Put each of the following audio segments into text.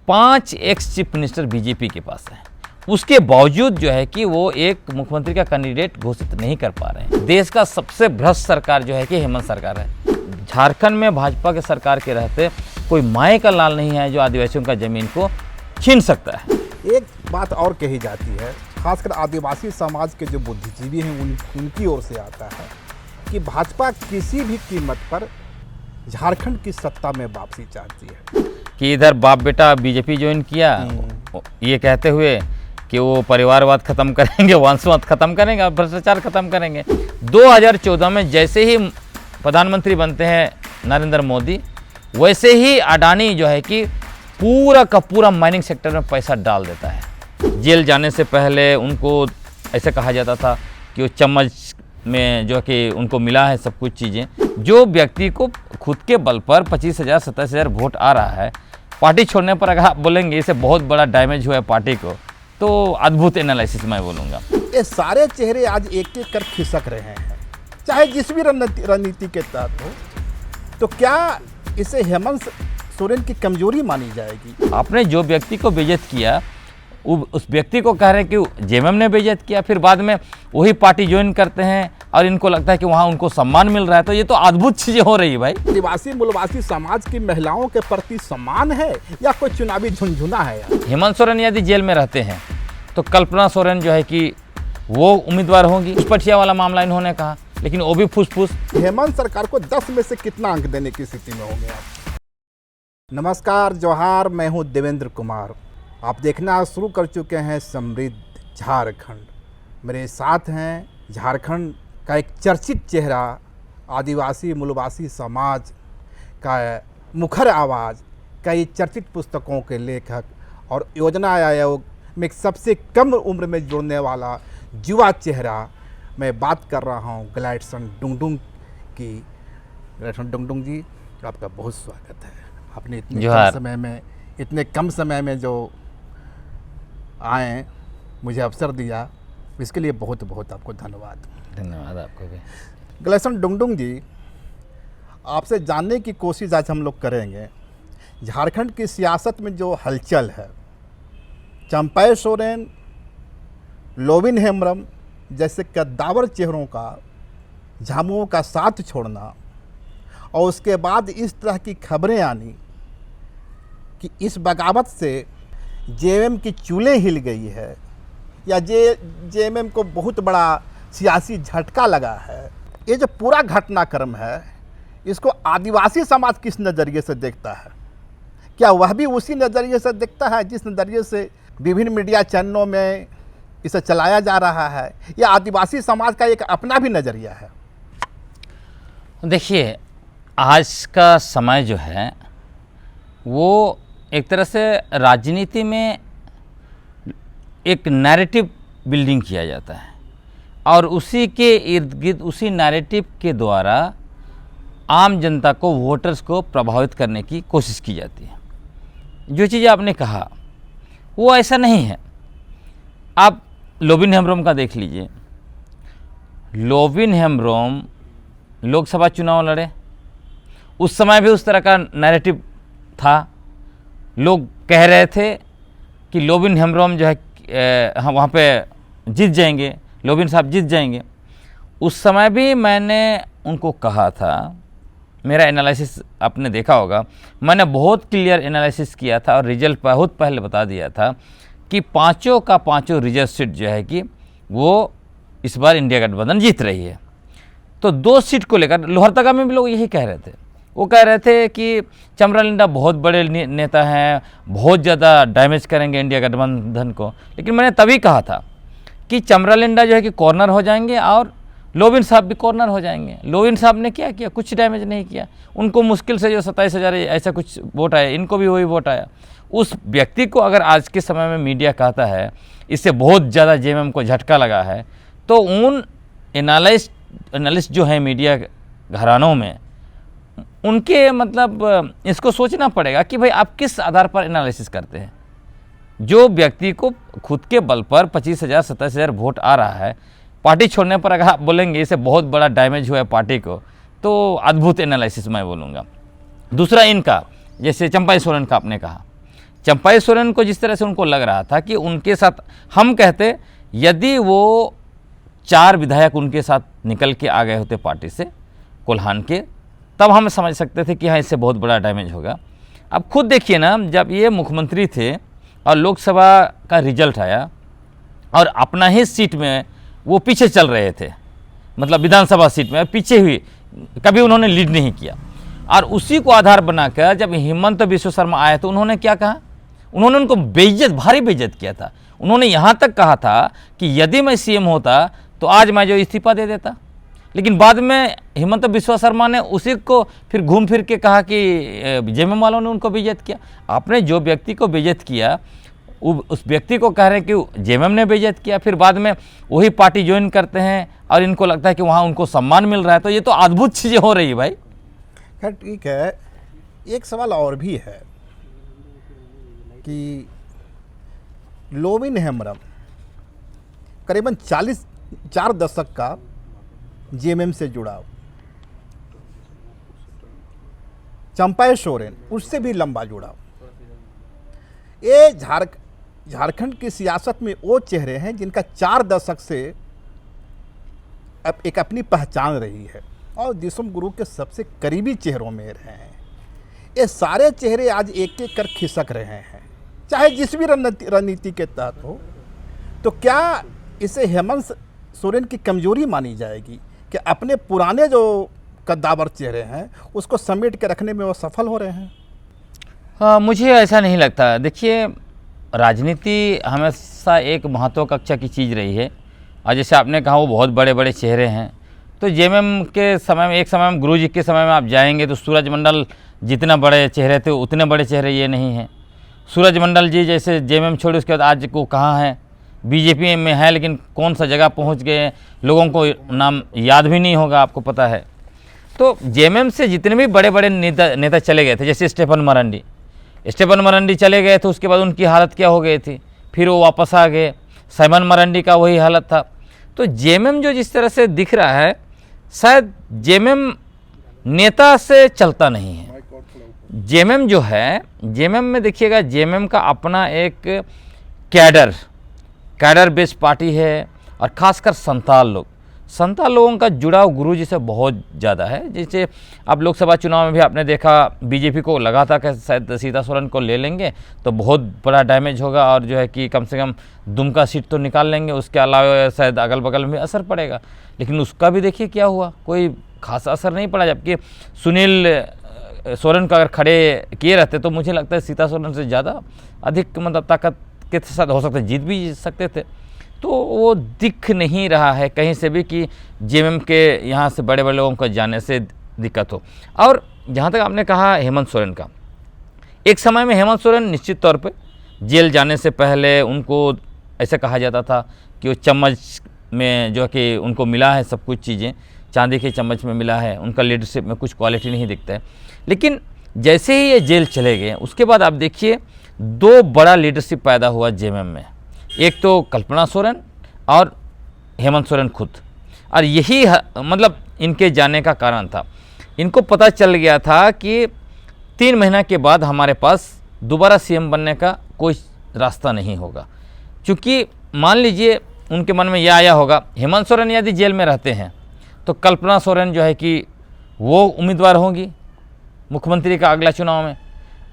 5 ex chief minister BJP के पास हैं, उसके बावजूद जो है कि वो एक मुख्यमंत्री का कैंडिडेट घोषित नहीं कर पा रहे हैं। देश का सबसे भ्रष्ट सरकार जो है कि हेमंत सरकार है। झारखंड में भाजपा के सरकार के रहते कोई माए का लाल नहीं है जो आदिवासियों का जमीन को छीन सकता है। एक बात और कही जाती है, खासकर आदिवासी समाज के जो बुद्धिजीवी हैं उनकी ओर से आता है कि भाजपा किसी भी कीमत पर झारखंड की सत्ता में वापसी चाहती है, कि इधर बाप बेटा बीजेपी ज्वाइन किया ये कहते हुए कि वो परिवारवाद खत्म करेंगे, वंशवाद खत्म करेंगे और भ्रष्टाचार खत्म करेंगे। 2014 में जैसे ही प्रधानमंत्री बनते हैं नरेंद्र मोदी, वैसे ही अडानी जो है कि पूरा का पूरा माइनिंग सेक्टर में पैसा डाल देता है। जेल जाने से पहले उनको ऐसे कहा जाता था कि वो चम्मच में जो कि उनको मिला है सब कुछ चीज़ें। जो व्यक्ति को खुद के बल पर 25,000 27,000 वोट आ रहा है, पार्टी छोड़ने पर अगर आप बोलेंगे इसे बहुत बड़ा डैमेज हुआ है पार्टी को, तो अद्भुत एनालिसिस मैं बोलूँगा। ये सारे चेहरे आज एक एक कर खिसक रहे हैं, चाहे जिस भी रणनीति के तहत हो। तो क्या इसे हेमंत सोरेन की कमजोरी मानी जाएगी? आपने जो व्यक्ति को बेइज्जत किया उस व्यक्ति को कह रहे हैं कि जेएमएम ने बेइज्जत किया, फिर बाद में वही पार्टी ज्वाइन करते हैं और इनको लगता है कि वहाँ उनको सम्मान मिल रहा है। तो ये तो अद्भुत चीज़ें हो रही है भाई। आदिवासी मूलवासी समाज की महिलाओं के प्रति सम्मान है या कोई चुनावी झुंझुना है? हेमंत सोरेन यदि जेल में रहते हैं तो कल्पना सोरेन जो है कि वो उम्मीदवार होंगी। घुसपैठिया वाला मामला इन्होंने कहा, लेकिन वो भी फुसफुस। हेमंत सरकार को 10 में से कितना अंक देने की स्थिति में होंगे आप? नमस्कार, जोहार, मैं हूं देवेंद्र कुमार। आप देखना शुरू कर चुके हैं समृद्ध झारखंड। मेरे साथ हैं झारखंड का एक चर्चित चेहरा, आदिवासी मूलवासी समाज का मुखर आवाज़, कई चर्चित पुस्तकों के लेखक और योजना आयोग में सबसे कम उम्र में जुड़ने वाला युवा चेहरा। मैं बात कर रहा हूं ग्लैडसन डुंगडुंग की। ग्लैडसन डुंगडुंग जी, आपका बहुत स्वागत है। आपने इतने कम समय में जो आए, मुझे अवसर दिया, इसके लिए बहुत बहुत आपको धन्यवाद। धन्यवाद आपको भी। ग्लैडसन डुंगडुंग जी, आपसे जानने की कोशिश आज हम लोग करेंगे झारखंड की सियासत में जो हलचल है, चंपई सोरेन, लोविन हेम्ब्रम जैसे कद्दावर चेहरों का, झामुओं का साथ छोड़ना और उसके बाद इस तरह की खबरें आनी कि इस बगावत से जेएमएम की चूल्हे हिल गई है या जेएमएम को बहुत बड़ा सियासी झटका लगा है। ये जो पूरा घटनाक्रम है, इसको आदिवासी समाज किस नज़रिए से देखता है? क्या वह भी उसी नज़रिए से देखता है जिस नज़रिए से विभिन्न मीडिया चैनलों में इसे चलाया जा रहा है, या आदिवासी समाज का एक अपना भी नज़रिया है? देखिए, आज का समय जो है वो एक तरह से राजनीति में एक नैरेटिव बिल्डिंग किया जाता है और उसी के इर्द गिर्द, उसी नैरेटिव के द्वारा आम जनता को, वोटर्स को प्रभावित करने की कोशिश की जाती है। जो चीज़ आपने कहा वो ऐसा नहीं है। आप लोविन हेम्ब्रम का देख लीजिए। लोविन हेम्ब्रम लोकसभा चुनाव लड़े, उस समय भी उस तरह का नैरेटिव था। लोग कह रहे थे कि लोविन हेम्ब्रम जो है हम वहाँ पे जीत जाएंगे, लोविन साहब जीत जाएंगे। उस समय भी मैंने उनको कहा था, मेरा एनालिसिस आपने देखा होगा, मैंने बहुत क्लियर एनालिसिस किया था और रिजल्ट बहुत पहले बता दिया था कि पाँचों का पाँचों रिजर्व सीट जो है कि वो इस बार इंडिया गठबंधन जीत रही है। तो 2 सीट को लेकर लोहरदगा में भी लोग यही कह रहे थे। वो कह रहे थे कि चमरालिंडा बहुत बड़े नेता हैं, बहुत ज़्यादा डैमेज करेंगे इंडिया गठबंधन को। लेकिन मैंने तभी कहा था कि चमरालिंडा जो है कि कॉर्नर हो जाएंगे और लोविन साहब भी कॉर्नर हो जाएंगे। लोविन साहब ने क्या किया? कुछ डैमेज नहीं किया। उनको मुश्किल से जो 27,000 ऐसा कुछ वोट आया, इनको भी वही वोट आया। उस व्यक्ति को अगर आज के समय में मीडिया कहता है इससे बहुत ज़्यादा जेएमएम को झटका लगा है, तो उन एनालिस्ट जो है मीडिया घरानों में, उनके मतलब इसको सोचना पड़ेगा कि भाई आप किस आधार पर एनालिसिस करते हैं। जो व्यक्ति को खुद के बल पर 25,000 27,000 वोट आ रहा है, पार्टी छोड़ने पर अगर आप बोलेंगे इसे बहुत बड़ा डैमेज हुआ है पार्टी को, तो अद्भुत एनालिसिस मैं बोलूँगा। दूसरा इनका, जैसे चंपई सोरेन का आपने कहा, चंपाई सोरेन को जिस तरह से उनको लग रहा था कि उनके साथ, हम कहते यदि वो 4 विधायक उनके साथ निकल के आ गए होते पार्टी से कोल्हान के, तब हम समझ सकते थे कि हाँ इससे बहुत बड़ा डैमेज होगा। अब खुद देखिए ना, जब ये मुख्यमंत्री थे और लोकसभा का रिजल्ट आया और अपना ही सीट में वो पीछे चल रहे थे, मतलब विधानसभा सीट में पीछे हुई, कभी उन्होंने लीड नहीं किया। और उसी को आधार बनाकर जब हेमंत बिश्व शर्मा आए तो उन्होंने क्या कहा, उन्होंने उनको बेइज्जत, भारी बेइज्जत किया था। उन्होंने यहाँ तक कहा था कि यदि मैं सीएम होता तो आज मैं जो इस्तीफा दे देता। लेकिन बाद में हेमंत बिश्व शर्मा ने उसी को फिर घूम फिर के कहा कि जेएमएम वालों ने उनको बेइज्जत किया। आपने जो व्यक्ति को बेइज्जत किया उस व्यक्ति को कह रहे हैं कि जेएमएम ने बेइज्जत किया, फिर बाद में वही पार्टी ज्वाइन करते हैं और इनको लगता है कि वहाँ उनको सम्मान मिल रहा है। तो ये तो अद्भुत चीज़ें हो रही है भाई। खैर ठीक है, एक सवाल और भी है कि लोविन हेम्ब्रम करीबन 4 दशक का जेएमएम से जुड़ाव, चंपाई सोरेन उससे भी लंबा जुड़ाव। ये झारखंड की सियासत में वो चेहरे हैं जिनका 4 दशक से एक अपनी पहचान रही है और देशम गुरु के सबसे करीबी चेहरों में रहे हैं। ये सारे चेहरे आज एक एक कर खिसक रहे हैं, चाहे जिस भी रणनीति के तहत हो। तो क्या इसे हेमंत सोरेन की कमजोरी मानी जाएगी कि अपने पुराने जो कद्दावर चेहरे हैं उसको समेट के रखने में वो सफल हो रहे हैं? हाँ, मुझे ऐसा नहीं लगता। देखिए, राजनीति हमेशा एक महत्वाकांक्षा की चीज़ रही है और जैसे आपने कहा वो बहुत बड़े बड़े चेहरे हैं। तो जेएमएम के समय में, एक समय में गुरु जी के समय में आप जाएंगे तो सूरजमंडल जितना बड़े चेहरे थे उतने बड़े चेहरे ये नहीं हैं। सूरजमंडल जी जैसे जेएमएम छोड़े उसके बाद आज को कहाँ हैं, बीजेपी में है, लेकिन कौन सा जगह पहुंच गए लोगों को नाम याद भी नहीं होगा, आपको पता है। तो जेएमएम से जितने भी बड़े बड़े नेता चले गए थे, जैसे स्टेफन मरांडी चले गए थे, उसके बाद उनकी हालत क्या हो गई थी, फिर वो वापस आ गए। साइमन मरांडी का वही हालत था। तो जेएमएम जो जिस तरह से दिख रहा है, शायद जेएमएम नेता से चलता नहीं है। जेएमएम जो है, जेएमएम में देखिएगा, जेएमएम का अपना एक कैडर बेस्ड पार्टी है और खासकर संताल लोगों का जुड़ाव गुरुजी से बहुत ज़्यादा है। जैसे अब लोकसभा चुनाव में भी आपने देखा, बीजेपी को लगा था कि शायद सीता सोरेन को ले लेंगे तो बहुत बड़ा डैमेज होगा और जो है कि कम से कम दुमका सीट तो निकाल लेंगे, उसके अलावा शायद अगल बगल में असर पड़ेगा। लेकिन उसका भी देखिए क्या हुआ, कोई खासा असर नहीं पड़ा। जबकि सुनील सोरेन को अगर खड़े किए रहते तो मुझे लगता है सीता सोरेन से ज़्यादा अधिक मतलब ताकत के साथ हो सकता है, जीत भी सकते थे। तो वो दिख नहीं रहा है कहीं से भी कि जेएमएम के यहाँ से बड़े बड़े लोगों को जाने से दिक्कत हो। और जहाँ तक आपने कहा हेमंत सोरेन का, एक समय में हेमंत सोरेन निश्चित तौर पे जेल जाने से पहले उनको ऐसे कहा जाता था कि वो चम्मच में जो कि उनको मिला है सब कुछ चीज़ें, चांदी के चम्मच में मिला है, उनका लीडरशिप में कुछ क्वालिटी नहीं दिखता है। लेकिन जैसे ही ये जेल चले गए उसके बाद आप देखिए 2 बड़ा लीडरशिप पैदा हुआ जेएमएम में, एक तो कल्पना सोरेन और हेमंत सोरेन खुद। और यही मतलब इनके जाने का कारण था। इनको पता चल गया था कि 3 महीना के बाद हमारे पास दोबारा सीएम बनने का कोई रास्ता नहीं होगा। क्योंकि मान लीजिए उनके मन में यह आया होगा, हेमंत सोरेन यदि जेल में रहते हैं तो कल्पना सोरेन जो है कि वो उम्मीदवार होंगी मुख्यमंत्री का अगला चुनाव में,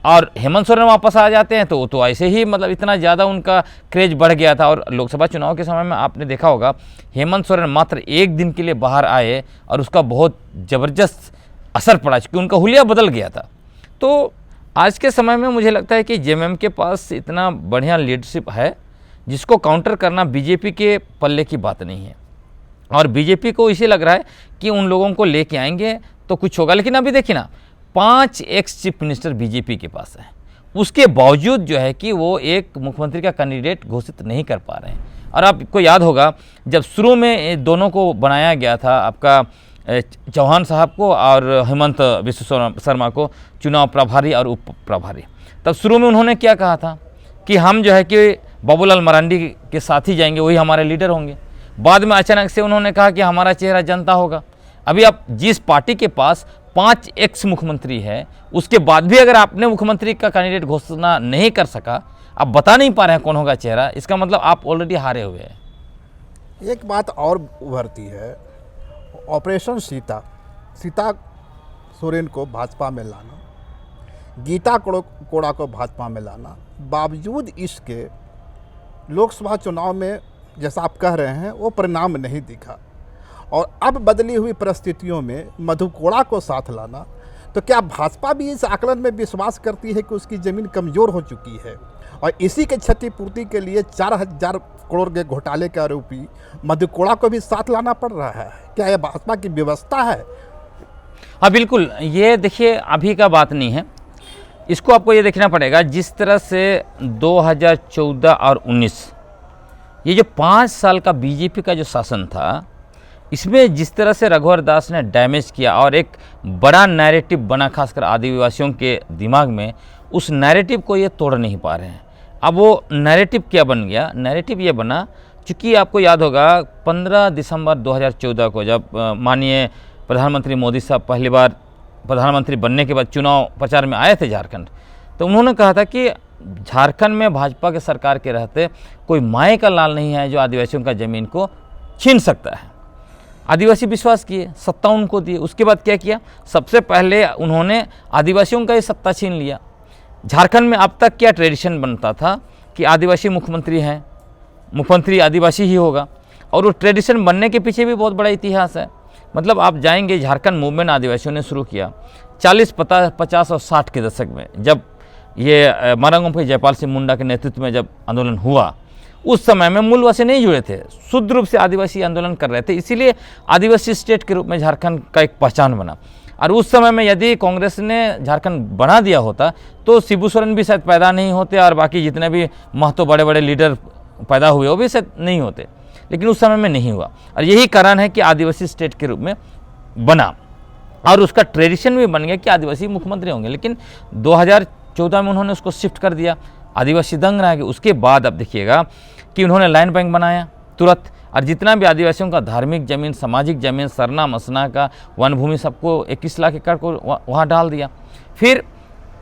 और हेमंत सोरेन वापस आ जाते हैं तो वो तो ऐसे ही मतलब इतना ज़्यादा उनका क्रेज बढ़ गया था। और लोकसभा चुनाव के समय में आपने देखा होगा हेमंत सोरेन मात्र 1 दिन के लिए बाहर आए और उसका बहुत ज़बरदस्त असर पड़ा क्योंकि उनका हुलिया बदल गया था। तो आज के समय में मुझे लगता है कि जेएमएम के पास इतना बढ़िया लीडरशिप है जिसको काउंटर करना बीजेपी के पल्ले की बात नहीं है। और बीजेपी को इसे लग रहा है कि उन लोगों को लेके आएंगे तो कुछ होगा। लेकिन अभी देखिए ना, 5 एक्स चीफ मिनिस्टर बीजेपी के पास है, उसके बावजूद जो है कि वो एक मुख्यमंत्री का कैंडिडेट घोषित नहीं कर पा रहे हैं। और आपको याद होगा जब शुरू में दोनों को बनाया गया था, आपका चौहान साहब को और हेमंत बिश्व शर्मा को चुनाव प्रभारी और उप प्रभारी, तब शुरू में उन्होंने क्या कहा था कि हम जो है कि बाबूलाल मरांडी के साथ ही जाएंगे, वही हमारे लीडर होंगे। बाद में अचानक से उन्होंने कहा कि हमारा चेहरा जनता होगा। अभी आप जिस पार्टी के पास 5 एक्स मुख्यमंत्री है, उसके बाद भी अगर आपने मुख्यमंत्री का कैंडिडेट घोषणा नहीं कर सका, आप बता नहीं पा रहे हैं कौन होगा चेहरा, इसका मतलब आप ऑलरेडी हारे हुए हैं। एक बात और उभरती है, ऑपरेशन सीता सोरेन को भाजपा में लाना, गीता कोड़ा को भाजपा में लाना, बावजूद इसके लोकसभा चुनाव में जैसा आप कह रहे हैं वो परिणाम नहीं दिखा, और अब बदली हुई परिस्थितियों में मधु कोड़ा को साथ लाना, तो क्या भाजपा भी इस आकलन में विश्वास करती है कि उसकी ज़मीन कमज़ोर हो चुकी है और इसी के क्षतिपूर्ति के लिए 4,000 करोड़ के घोटाले के आरोपी मधु कोड़ा को भी साथ लाना पड़ रहा है? क्या यह भाजपा की व्यवस्था है? हाँ बिल्कुल, ये देखिए अभी का बात नहीं है, इसको आपको ये देखना पड़ेगा जिस तरह से 2014 और 19 ये जो 5 साल का बीजेपी का जो शासन था, इसमें जिस तरह से रघुवर दास ने डैमेज किया और एक बड़ा नैरेटिव बना खासकर आदिवासियों के दिमाग में, उस नैरेटिव को ये तोड़ नहीं पा रहे हैं। अब वो नैरेटिव क्या बन गया? नैरेटिव ये बना, चूँकि आपको याद होगा 15 दिसंबर 2014 को जब माननीय प्रधानमंत्री मोदी साहब पहली बार प्रधानमंत्री बनने के बाद चुनाव प्रचार में आए थे झारखंड, तो उन्होंने कहा था कि झारखंड में भाजपा के सरकार के रहते कोई माए का लाल नहीं है जो आदिवासियों का ज़मीन को छीन सकता है। आदिवासी विश्वास किए, सत्ता उनको दी। उसके बाद क्या किया? सबसे पहले उन्होंने आदिवासियों का ही सत्ता छीन लिया। झारखंड में अब तक क्या ट्रेडिशन बनता था कि आदिवासी मुख्यमंत्री हैं, मुख्यमंत्री आदिवासी ही होगा, और वो ट्रेडिशन बनने के पीछे भी बहुत बड़ा इतिहास है। मतलब आप जाएंगे, झारखंड मूवमेंट आदिवासियों ने शुरू किया 40, 50 और 60 के दशक में, जब ये मारांगोम जयपाल सिंह मुंडा के नेतृत्व में जब आंदोलन हुआ, उस समय में मूलवासी नहीं जुड़े थे, शुद्ध रूप से आदिवासी आंदोलन कर रहे थे, इसीलिए आदिवासी स्टेट के रूप में झारखंड का एक पहचान बना। और उस समय में यदि कांग्रेस ने झारखंड बना दिया होता तो शिबू सोरेन भी शायद पैदा नहीं होते और बाकी जितने भी महतो बड़े बड़े लीडर पैदा हुए वो भी शायद नहीं होते, लेकिन उस समय में नहीं हुआ। और यही कारण है कि आदिवासी स्टेट के रूप में बना और उसका ट्रेडिशन भी बन गया कि आदिवासी मुख्यमंत्री होंगे। लेकिन 2014 में उन्होंने उसको शिफ्ट कर दिया, आदिवासी दंग रह गए। उसके बाद अब देखिएगा कि उन्होंने लाइन बैंक बनाया तुरंत, और जितना भी आदिवासियों का धार्मिक ज़मीन, सामाजिक ज़मीन, सरना मसना का वन भूमि सबको 21 लाख एकड़ को वहाँ डाल दिया। फिर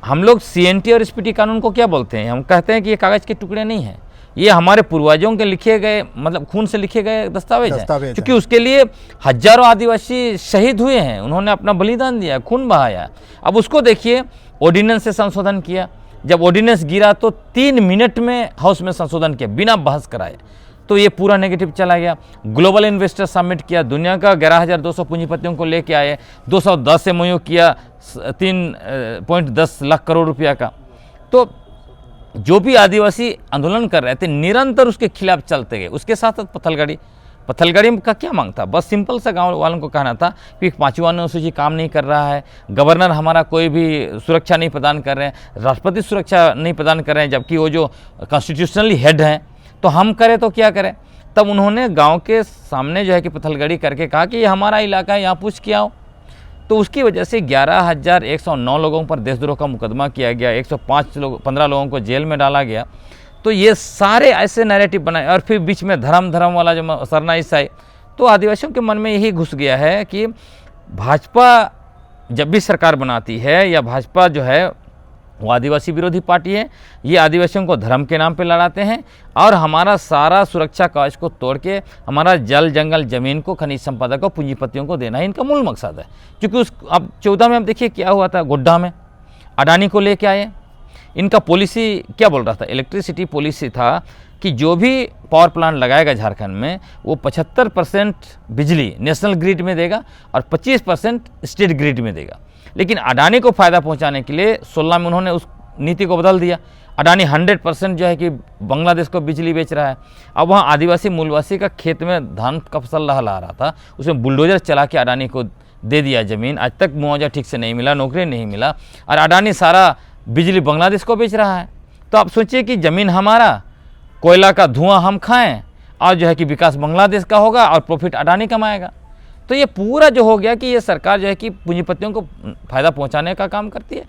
हम लोग CNT और SPT कानून को क्या बोलते हैं? हम कहते हैं कि ये कागज़ के टुकड़े नहीं हैं, ये हमारे पूर्वजों के लिखे गए, मतलब खून से लिखे गए दस्तावेज हैं, क्योंकि उसके लिए हजारों आदिवासी शहीद हुए हैं, उन्होंने अपना बलिदान दिया, खून बहाया। अब उसको देखिए, ऑर्डिनेंस से संशोधन किया, जब ऑर्डिनेंस गिरा तो 3 मिनट में हाउस में संशोधन किया बिना बहस कराए, तो ये पूरा नेगेटिव चला गया। ग्लोबल इन्वेस्टर समिट किया, दुनिया का 11,200 पूंजीपतियों को लेके आए, 210 MOU किया 3.10 लाख करोड़ रुपया का। तो जो भी आदिवासी आंदोलन कर रहे थे निरंतर उसके खिलाफ चलते गए। उसके साथ साथ पत्थलगड़ी का क्या मांग था? बस सिंपल सा गांव वालों को कहना था कि 5वां अनुसूची काम नहीं कर रहा है, गवर्नर हमारा कोई भी सुरक्षा नहीं प्रदान कर रहे हैं, राष्ट्रपति सुरक्षा नहीं प्रदान कर रहे हैं, जबकि वो जो कॉन्स्टिट्यूशनली हेड हैं, तो हम करें तो क्या करें? तब उन्होंने गांव के सामने जो है कि पत्थलगड़ी करके कहा कि ये हमारा इलाका है, यहाँ पूछ के आओ। तो उसकी वजह से 11,109 लोगों पर देशद्रोह का मुकदमा किया गया, 15 लोगों को जेल में डाला गया। तो ये सारे ऐसे नैरेटिव बनाए, और फिर बीच में धर्म वाला जो सरना ईसाई, तो आदिवासियों के मन में यही घुस गया है कि भाजपा जब भी सरकार बनाती है या भाजपा जो है वो आदिवासी विरोधी पार्टी है, ये आदिवासियों को धर्म के नाम पे लड़ाते हैं और हमारा सारा सुरक्षा कवच को तोड़ के हमारा जल जंगल ज़मीन को, खनिज संपदा को पूंजीपतियों को देना ही इनका मूल मकसद है। क्योंकि अब 14 में आप देखिए क्या हुआ था, गोड्डा में अडानी को लेके आए। इनका पॉलिसी क्या बोल रहा था? इलेक्ट्रिसिटी पॉलिसी था कि जो भी पावर प्लांट लगाएगा झारखंड में वो 75% बिजली नेशनल ग्रिड में देगा और 25% स्टेट ग्रिड में देगा। लेकिन अडानी को फ़ायदा पहुंचाने के लिए 16 में उन्होंने उस नीति को बदल दिया। अडानी 100% जो है कि बांग्लादेश को बिजली बेच रहा है। अब वहाँ आदिवासी मूलवासी का खेत में धान का फसल लहला रहा था, उसमें बुलडोजर चला के अडानी को दे दिया ज़मीन। आज तक मुआवजा ठीक से नहीं मिला, नौकरी नहीं मिला, और अडानी सारा बिजली बांग्लादेश को बेच रहा है। तो आप सोचिए कि ज़मीन हमारा, कोयला का धुआं हम खाएं, और जो है कि विकास बांग्लादेश का होगा और प्रॉफिट अडानी कमाएगा। तो ये पूरा जो हो गया कि ये सरकार जो है कि पूंजीपतियों को फ़ायदा पहुंचाने का काम करती है,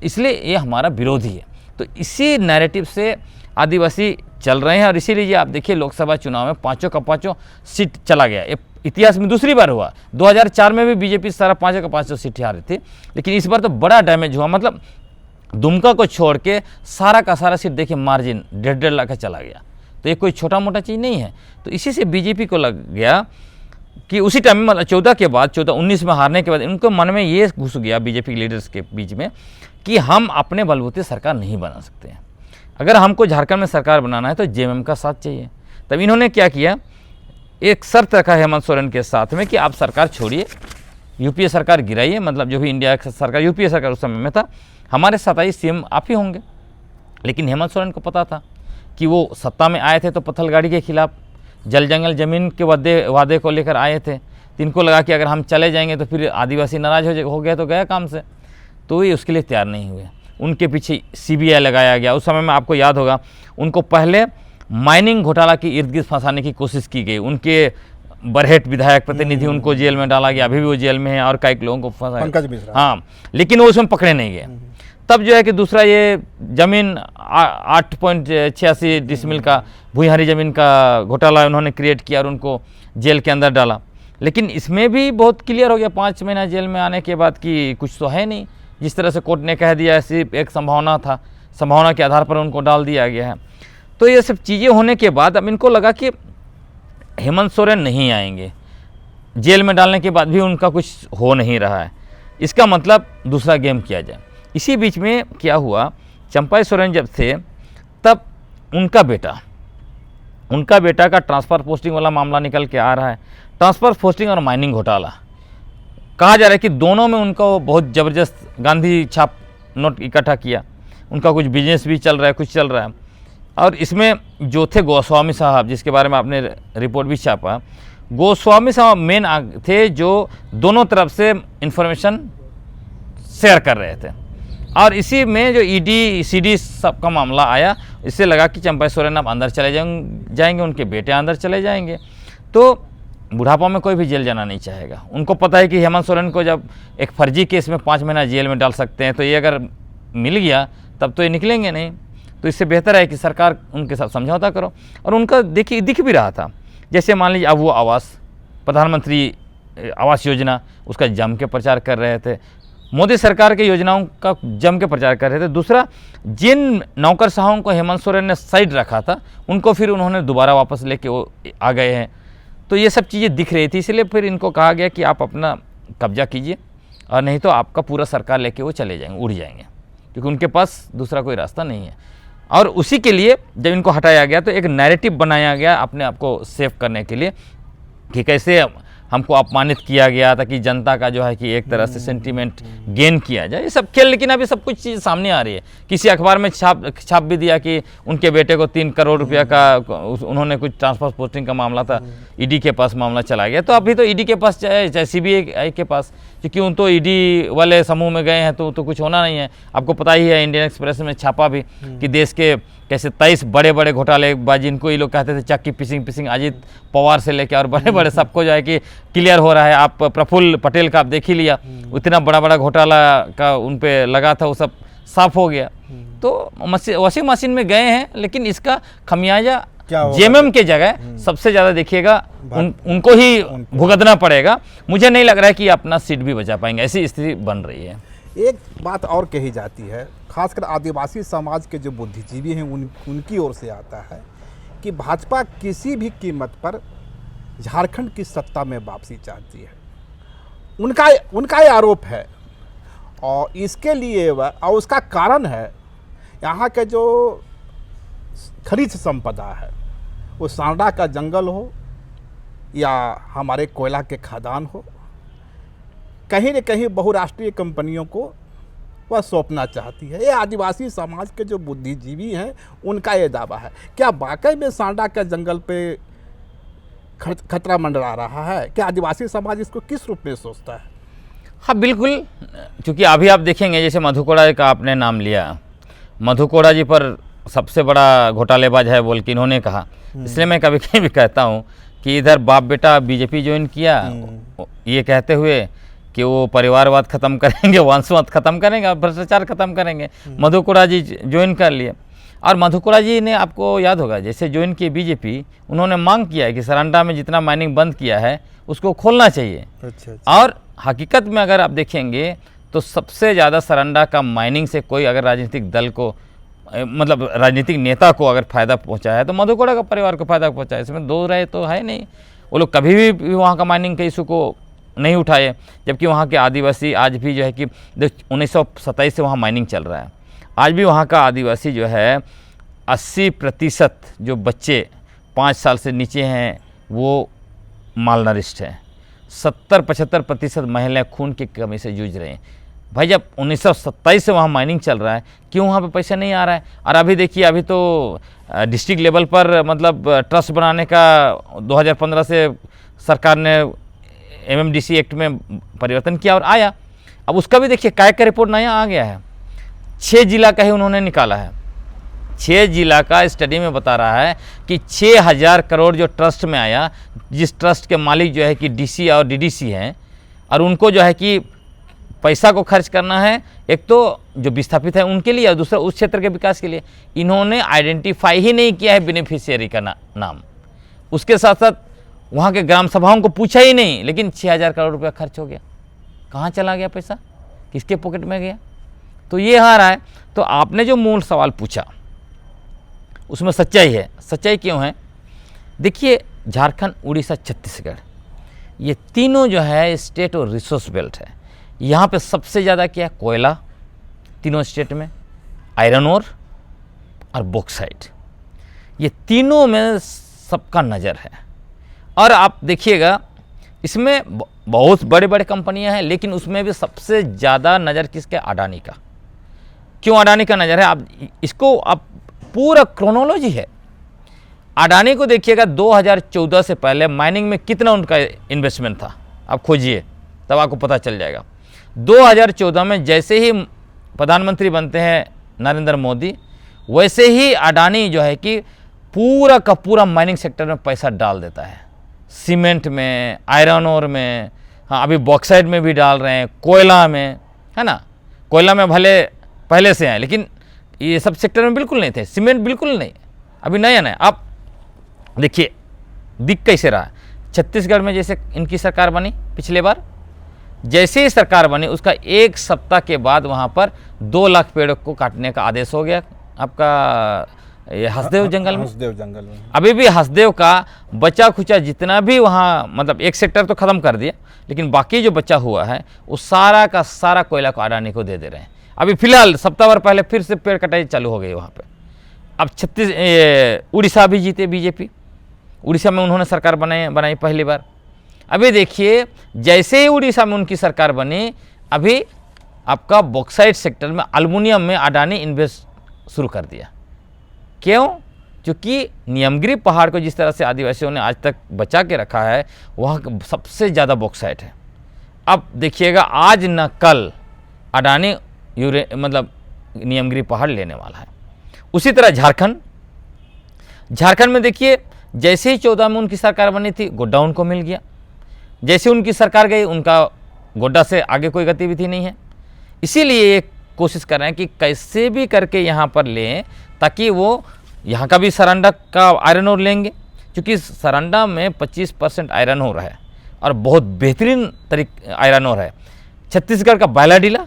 इसलिए ये हमारा विरोधी है। तो इसी नैरेटिव से आदिवासी चल रहे हैं, और इसीलिए आप देखिए लोकसभा चुनाव में 5 का 5 सीट चला गया। इतिहास में दूसरी बार हुआ। 2004 में भी बीजेपी सारा 5 का 500 सीटें हारी थी, लेकिन इस बार तो बड़ा डैमेज हुआ। मतलब दुमका को छोड़ के सारा का सारा सीट देखिए मार्जिन 1.5 लाख का चला गया। तो ये कोई छोटा मोटा चीज़ नहीं है। तो इसी से बीजेपी को लग गया कि उसी टाइम में मतलब 14 के बाद 19 में हारने के बाद इनको मन में ये घुस गया बीजेपी लीडर्स के बीच में कि हम अपने बलबूते सरकार नहीं बना सकते हैं। अगर हमको झारखंड में सरकार बनाना है तो जेएमएम का साथ चाहिए। तब इन्होंने क्या किया, एक शर्त रखा हेमंत सोरेन के साथ में कि आप सरकार छोड़िए, यूपीए सरकार गिराइए, मतलब जो भी इंडिया की सरकार यूपीए सरकार उस समय में था, हमारे 27 सीएम आप ही होंगे। लेकिन हेमंत सोरेन को पता था कि वो सत्ता में आए थे तो पत्थलगाड़ी के खिलाफ जल जंगल जमीन के वादे को लेकर आए थे। तो इनको लगा कि अगर हम चले जाएंगे तो फिर आदिवासी नाराज हो गया तो गया काम से, तो ये उसके लिए तैयार नहीं हुए। उनके पीछे सीबीआई लगाया गया। उस समय में आपको याद होगा उनको पहले माइनिंग घोटाला की इर्द गिर्द फंसाने की कोशिश की गई। उनके बरहेट विधायक प्रतिनिधि उनको जेल में डाला गया, अभी भी वो जेल में है, और कई लोगों को फंसाया, पंकज मिश्रा, हाँ, लेकिन वो उसमें पकड़े नहीं गए। तब जो है कि दूसरा ये जमीन 8.86 डिसमिल का भूइहारी जमीन का घोटाला उन्होंने क्रिएट किया और उनको जेल के अंदर डाला। लेकिन इसमें भी बहुत क्लियर हो गया 5 महीना जेल में आने के बाद कि कुछ तो है नहीं। जिस तरह से कोर्ट ने कह दिया सिर्फ एक संभावना था, संभावना के आधार पर उनको डाल दिया गया है। तो ये सब चीज़ें होने के बाद अब इनको लगा कि हेमंत सोरेन नहीं आएंगे, जेल में डालने के बाद भी उनका कुछ हो नहीं रहा है, इसका मतलब दूसरा गेम किया जाए। इसी बीच में क्या हुआ, चंपाई सोरेन जब थे तब उनका बेटा का ट्रांसफ़र पोस्टिंग वाला मामला निकल के आ रहा है। ट्रांसफ़र पोस्टिंग और माइनिंग घोटाला कहा जा रहा है कि दोनों में उनका बहुत ज़बरदस्त गांधी छाप नोट इकट्ठा किया। उनका कुछ बिजनेस भी चल रहा है, कुछ चल रहा है। और इसमें जो थे गोस्वामी साहब, जिसके बारे में आपने रिपोर्ट भी छापा, गोस्वामी साहब मेन थे जो दोनों तरफ से इंफॉर्मेशन शेयर कर रहे थे। और इसी में जो ईडी सीडी सब का मामला आया, इससे लगा कि चंपाई सोरेन अब अंदर चले जाएंगे, उनके बेटे अंदर चले जाएंगे, तो बुढ़ापा में कोई भी जेल जाना नहीं चाहेगा। उनको पता है कि हेमंत सोरेन को जब एक फर्जी केस में 5 महीना जेल में डाल सकते हैं, तो ये अगर मिल गया तब तो ये निकलेंगे नहीं। तो इससे बेहतर है कि सरकार उनके साथ समझौता करो। और उनका दिख भी रहा था। जैसे मान लीजिए अब वो आवास, प्रधानमंत्री आवास योजना, उसका जम के प्रचार कर रहे थे, मोदी सरकार की योजनाओं का जम के प्रचार कर रहे थे। दूसरा, जिन नौकरशाहों को हेमंत सोरेन ने साइड रखा था उनको फिर उन्होंने दोबारा वापस लेके वो आ गए हैं। तो ये सब चीज़ें दिख रही थी, इसलिए फिर इनको कहा गया कि आप अपना कब्जा कीजिए और नहीं तो आपका पूरा सरकार लेके वो चले जाएंगे, उड़ जाएंगे, क्योंकि उनके पास दूसरा कोई रास्ता नहीं है। और उसी के लिए जब इनको हटाया गया तो एक नैरेटिव बनाया गया अपने आप को सेव करने के लिए कि कैसे हमको अपमानित किया गया, ताकि जनता का जो है कि एक तरह से सेंटीमेंट गेन किया जाए, ये सब खेल। लेकिन अभी सब कुछ चीज़ सामने आ रही है। किसी अखबार में छाप भी दिया कि उनके बेटे को 3 करोड़ रुपया का उन्होंने कुछ ट्रांसफर पोस्टिंग का मामला था, ईडी के पास मामला चला गया। तो अभी तो ईडी के पास चाहे सीबीआई के पास, क्योंकि उन तो ईडी वाले समूह में गए हैं तो कुछ होना नहीं है। आपको पता ही है, इंडियन एक्सप्रेस में छापा भी कि देश के कैसे 23 बड़े बड़े घोटालेबाज, जिनको ये लोग कहते थे चक्की पिसिंग अजीत पवार से लेकर और बड़े बड़े सबको जो है कि क्लियर हो रहा है। आप प्रफुल्ल पटेल का आप देख ही लिया, इतना बड़ा घोटाला का उन पे लगा था, वो सब साफ हो गया। तो वॉशिंग मशीन में गए हैं, लेकिन इसका खमियाजा जेएमएम के जगह सबसे ज़्यादा देखिएगा उनको ही भुगतना पड़ेगा। मुझे नहीं लग रहा है कि अपना सीट भी बचा पाएंगे, ऐसी स्थिति बन रही है। एक बात और कही जाती है, खासकर आदिवासी समाज के जो बुद्धिजीवी हैं उनकी ओर से आता है कि भाजपा किसी भी कीमत पर झारखंड की सत्ता में वापसी चाहती है। उनका ये आरोप है और इसके लिए और उसका कारण है यहाँ के जो खनिज संपदा है, वो सांडा का जंगल हो या हमारे कोयला के खदान हो, कहीं न कहीं बहुराष्ट्रीय कंपनियों को वह सौंपना चाहती है। ये आदिवासी समाज के जो बुद्धिजीवी हैं उनका ये दावा है। क्या वाकई में सांडा के जंगल पे खतरा मंडरा रहा है? क्या आदिवासी समाज इसको किस रूप में सोचता है? हाँ बिल्कुल, क्योंकि अभी आप देखेंगे जैसे मधु कोड़ा का आपने नाम लिया, मधु कोड़ा जी पर सबसे बड़ा घोटालेबाज है बोल के इन्होंने कहा। इसलिए मैं कभी कभी भी कहता हूँ कि इधर बाप बेटा बीजेपी ज्वाइन किया ये कहते हुए कि वो परिवारवाद खत्म करेंगे, वंशवाद खत्म करेंगे, भ्रष्टाचार खत्म करेंगे। मधु कोड़ा जी ज्वाइन कर लिए। और मधुकुला जी ने, आपको याद होगा, जैसे ज्वाइन किए बीजेपी, उन्होंने मांग किया है कि सरंडा में जितना माइनिंग बंद किया है उसको खोलना चाहिए। अच्छा। और हकीकत में अगर आप देखेंगे तो सबसे ज़्यादा सरंडा का माइनिंग से कोई अगर राजनीतिक दल को, मतलब राजनीतिक नेता को अगर फ़ायदा पहुंचा है तो मधुकुला का परिवार को फ़ायदा पहुंचा है, इसमें दो राय तो है नहीं। वो लोग कभी भी वहाँ का माइनिंग के इशू को नहीं उठाए, जबकि वहाँ के आदिवासी आज भी जो है कि 1927 से वहाँ माइनिंग चल रहा है। आज भी वहाँ का आदिवासी जो है 80% जो बच्चे 5 साल से नीचे हैं वो मालनरिस्ट हैं। 70-75% महिलाएं खून की कमी से जूझ रही हैं। भाई जब 1927 से वहाँ माइनिंग चल रहा है, क्यों वहाँ पे पैसा नहीं आ रहा है? और अभी देखिए, अभी तो डिस्ट्रिक्ट लेवल पर मतलब ट्रस्ट बनाने का 2015 से सरकार ने एमएमडीसी एक्ट में परिवर्तन किया और आया। अब उसका भी देखिए काय का रिपोर्ट नया आ गया है। 6 जिला का ही उन्होंने निकाला है। 6 जिला का स्टडी में बता रहा है कि 6000 करोड़ जो ट्रस्ट में आया, जिस ट्रस्ट के मालिक जो है कि डीसी और डीडीसी हैं, और उनको जो है कि पैसा को खर्च करना है, एक तो जो विस्थापित है उनके लिए और दूसरा उस क्षेत्र के विकास के लिए। इन्होंने आइडेंटिफाई ही नहीं किया है बेनिफिशियरी का नाम। उसके साथ साथ वहाँ के ग्राम सभाओं को पूछा ही नहीं, लेकिन 6000 करोड़ रुपया खर्च हो गया। कहाँ चला गया पैसा? किसके पॉकेट में गया? तो ये आ रहा है। तो आपने जो मूल सवाल पूछा उसमें सच्चाई है। सच्चाई क्यों है? देखिए, झारखंड, उड़ीसा, छत्तीसगढ़, ये तीनों जो है स्टेट और रिसोर्स बेल्ट है। यहाँ पे सबसे ज़्यादा क्या है? कोयला, तीनों स्टेट में, आयरन ओर और बॉक्साइट, ये तीनों में सबका नज़र है। और आप देखिएगा इसमें बहुत बड़े बड़े कंपनियां हैं, लेकिन उसमें भी सबसे ज़्यादा नज़र किसके? अडानी का। क्यों अडानी का नज़र है? आप इसको, आप पूरा क्रोनोलॉजी है। अडानी को देखिएगा 2014 से पहले माइनिंग में कितना उनका इन्वेस्टमेंट था, आप खोजिए तब आपको पता चल जाएगा। 2014 में जैसे ही प्रधानमंत्री बनते हैं नरेंद्र मोदी, वैसे ही अडानी जो है कि पूरा का पूरा माइनिंग सेक्टर में पैसा डाल देता है। सीमेंट में, आयरन ओर में, हाँ अभी बॉक्साइट में भी डाल रहे हैं, कोयला में, है ना। कोयला में भले पहले से हैं, लेकिन ये सब सेक्टर में बिल्कुल नहीं थे। सीमेंट बिल्कुल नहीं, अभी नया नया। आप देखिए दिख कैसे रहा। छत्तीसगढ़ में जैसे इनकी सरकार बनी पिछले बार, जैसे ही सरकार बनी उसका 1 सप्ताह के बाद वहाँ पर 2 लाख पेड़ों को काटने का आदेश हो गया। आपका ये हसदेव जंगल में, अभी भी हसदेव का बचा खुचा जितना भी वहाँ, मतलब एक सेक्टर तो ख़त्म कर दिया, लेकिन बाकी जो बचा हुआ है वो सारा का सारा कोयला को अडानी को दे दे रहे हैं। अभी फिलहाल सप्ताह भर पहले फिर से पेड़ कटाई चालू हो गई वहाँ पे। अब उड़ीसा भी जीते बीजेपी, उड़ीसा में उन्होंने सरकार बनाई पहली बार। अभी देखिए जैसे ही उड़ीसा में उनकी सरकार बनी, अभी आपका बॉक्साइट सेक्टर में, एल्युमिनियम में अडानी इन्वेस्ट शुरू कर दिया। क्यों? क्योंकि नियमगिरी पहाड़ को जिस तरह से आदिवासियों ने आज तक बचा के रखा है, वहाँ सबसे ज़्यादा बॉक्साइट है। अब देखिएगा आज न कल अडानी मतलब नियमगिरी पहाड़ लेने वाला है। उसी तरह झारखंड में देखिए, जैसे ही 14 में उनकी सरकार बनी थी, गोड्डा उनको मिल गया। जैसे उनकी सरकार गई, उनका गोड्डा से आगे कोई गतिविधि नहीं है। इसीलिए ये कोशिश कर रहे हैं कि कैसे भी करके यहाँ पर लें, ताकि वो यहाँ का भी सरंडा का आयरन ओर लेंगे, क्योंकि सरंडा में 25% आयरन ओर है और बहुत बेहतरीन आयरन ओर है। छत्तीसगढ़ का बालाडीला,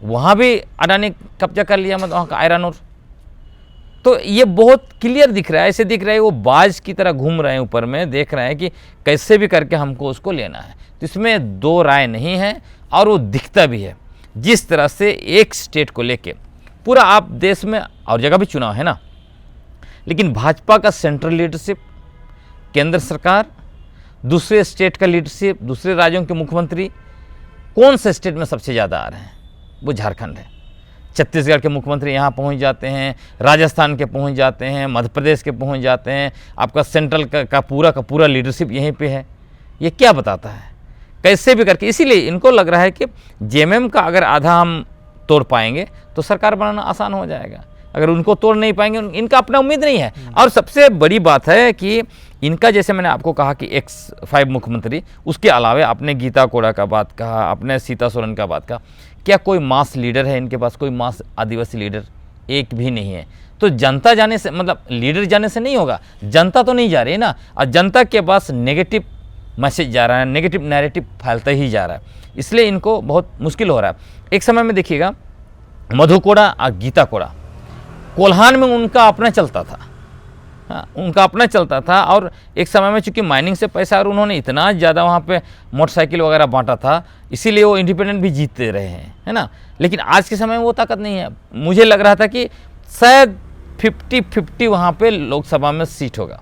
वहाँ भी अडानी कब्जा कर लिया, मतलब वहाँ का आयरन ओर। तो ये बहुत क्लियर दिख रहा है, ऐसे दिख रहा है वो बाज की तरह घूम रहे हैं ऊपर में, देख रहे हैं कि कैसे भी करके हमको उसको लेना है। तो इसमें दो राय नहीं है, और वो दिखता भी है। जिस तरह से एक स्टेट को लेके पूरा, आप देश में और जगह भी चुनाव है ना, लेकिन भाजपा का सेंट्रल लीडरशिप, केंद्र सरकार, दूसरे स्टेट का लीडरशिप, दूसरे राज्यों के मुख्यमंत्री, कौन से स्टेट में सबसे ज़्यादा आ रहे हैं? वो झारखंड है। छत्तीसगढ़ के मुख्यमंत्री यहाँ पहुँच जाते हैं, राजस्थान के पहुँच जाते हैं, मध्य प्रदेश के पहुँच जाते हैं, आपका सेंट्रल का पूरा लीडरशिप यहीं पे है। ये क्या बताता है? कैसे भी करके, इसीलिए इनको लग रहा है कि जेएमएम का अगर आधा हम तोड़ पाएंगे तो सरकार बनाना आसान हो जाएगा। अगर उनको तोड़ नहीं पाएंगे, इनका अपना उम्मीद नहीं है। और सबसे बड़ी बात है कि इनका, जैसे मैंने आपको कहा कि X5 मुख्यमंत्री, उसके अलावा आपने गीता कोड़ा का बात कहा, आपने सीता सोरेन का बात कहा, क्या कोई मास लीडर है इनके पास? कोई मास आदिवासी लीडर एक भी नहीं है। तो जनता जाने से मतलब लीडर जाने से नहीं होगा, जनता तो नहीं जा रही है ना, और जनता के पास नेगेटिव मैसेज जा रहा है, नेगेटिव नैरेटिव फैलता ही जा रहा है, इसलिए इनको बहुत मुश्किल हो रहा है। एक समय में देखिएगा मधु कोड़ा और गीता कोड़ा, कोल्हान में उनका अपना चलता था, हाँ उनका अपना चलता था, और एक समय में चूंकि माइनिंग से पैसा और उन्होंने इतना ज़्यादा वहाँ पे मोटरसाइकिल वगैरह बांटा था, इसीलिए वो इंडिपेंडेंट भी जीतते रहे हैं, है ना। लेकिन आज के समय में वो ताकत नहीं है। मुझे लग रहा था कि शायद 50-50 वहाँ पे लोकसभा में सीट होगा,